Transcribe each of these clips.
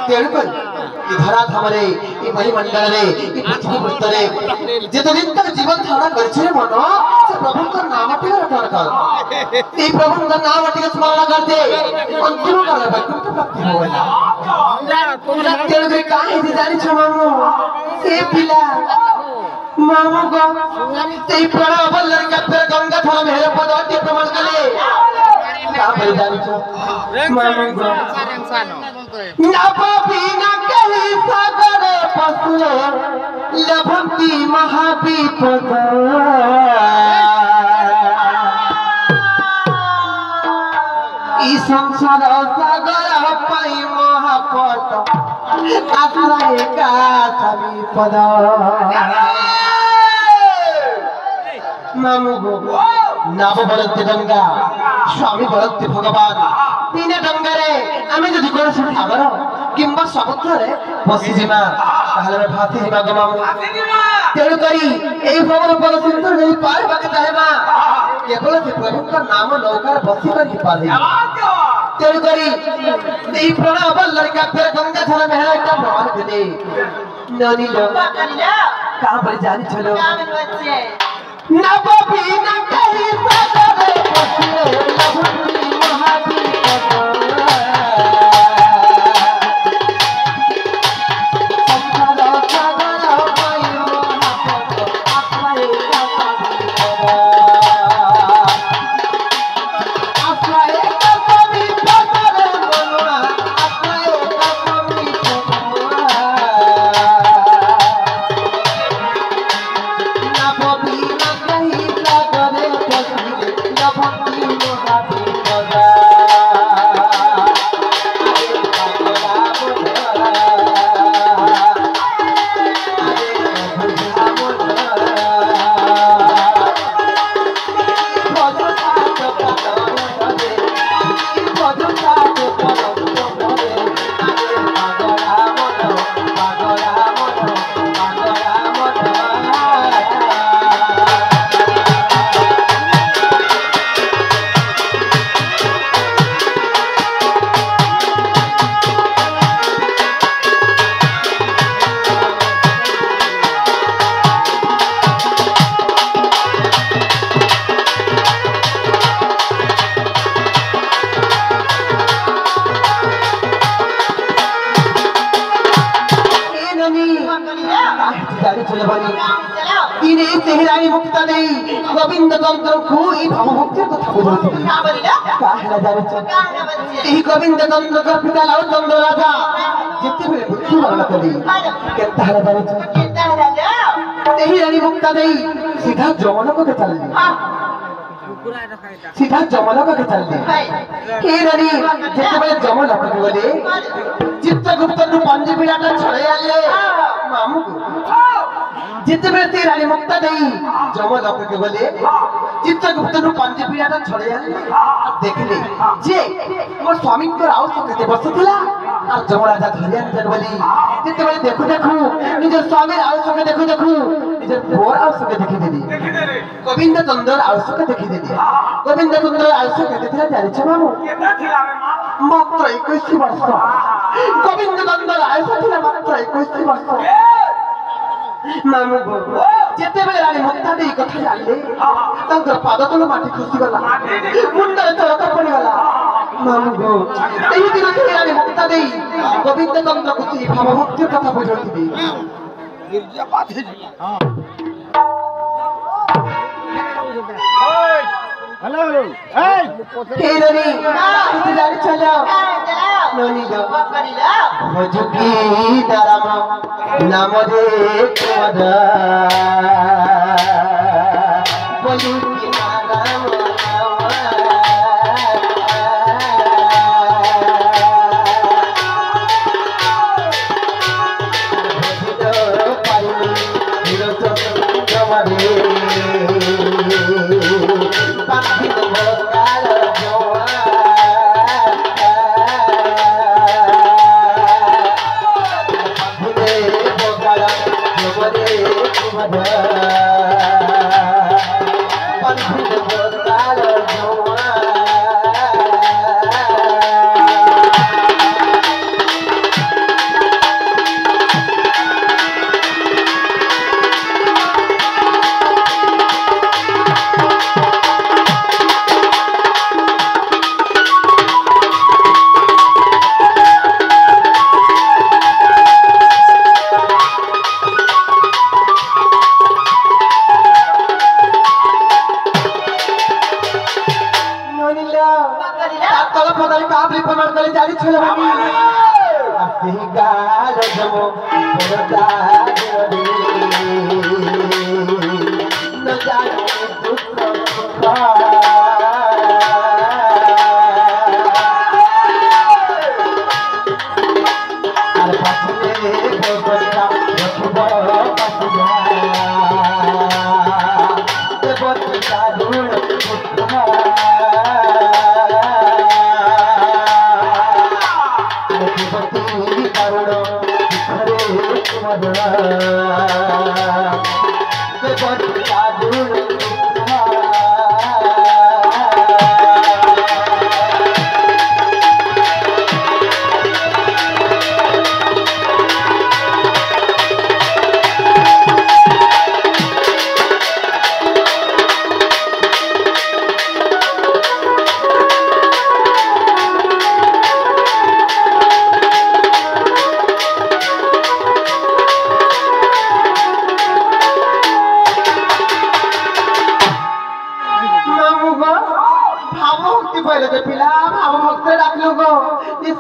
तेणुकर धरा धामरे मणिमंडल पृथ्वी पृष्ठरे जितदिन तक जीवन धारण कर मन से प्रभु नाम रटण कर प्रभु नाम स्मरण करते अंतिम काल वैकुंठ प्राप्ति होगा तेणुकर कहीं जानी मामू ए पिला मामू को प्रणव लड़का फिर गंगा थल मेहर पद प्रमाण कले मामू को नपीना कहीं सागर पशु लभंती महाविपद संसार सागर पाई महापद आश्रय का विपद मामू गो नाम बलते गंगा स्वामी बलते भगवान तीन डंगारे आमे जदि कोन सागर किंबा समुद्र रे बसी जिमा ताहले भाती जिमा ग मामू तेणु करी एई भवर पद सिंधु नहीं पार बाके चाहेमा केवल से प्रभु का नाम नौकार बसी कर ही पाले तेणु करी एई प्रणव लड़का फिर गंगा थल मेहरा का प्रमाण दे ननी लो कहां पर जानी चलो नबी न कहीं सागर पशु लभंती महाविपद गोविंद तंत्र को भक्ति कथा बुझौती काहला जाने गोविंद तंत्र का पिता लाउ चंद्र राजा जिते बेले बुद्धि मरण कली केताहला जाने रानी मुक्ता देई सीधा जमलोक के चल सीधा जमलोक के चल हे रानी जिते बेले जमलोक के गले चित्रगुप्त नु पंजी पीड़ाटा छड़े आले मामू जिते बेले ते रानी मुक्ता देई जमलोक के गले चित्रगुप्त नु पंजी पीड़ाटा छड़े आले देखले जे मोर स्वामी को आउ सके बसुतला और जमराजा धरिया निजर बोली जिते बेले देखु देखु निजर स्वामी आउ सके देखु देखु निजर बोर आउ सके देखि देली गोविंद चंद्र आउ सके देखि देली गोविंद चंद्र आउ सके देखिला जानि छ मामू केता थिला रे मात्र 21 वर्ष गोविंद चंद्र आउ सके मात्र 21 वर्ष मामू गो जेते बेले रानी मुक्ता देई कथा जानले तंत्र पाद तल माटी खुशी गला मुंड चरक पड़ी गला मामू गो एही दिन के रानी मुक्ता देई गोविंद चंद्र को ती भाव भक्ति कथा बुझौती दी गिरजा बाथे हां हेलो ए केरनी इधर चलो ननी दो भजकी दाराम नाम दे कोदा बोलू की नाम दिगाल जमो बड़ा रे न जाने दुख अरे पाछे गोबरा रखबो पाछिया देवता दूर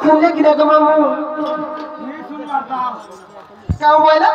सुनले कि मामू क्या बोला?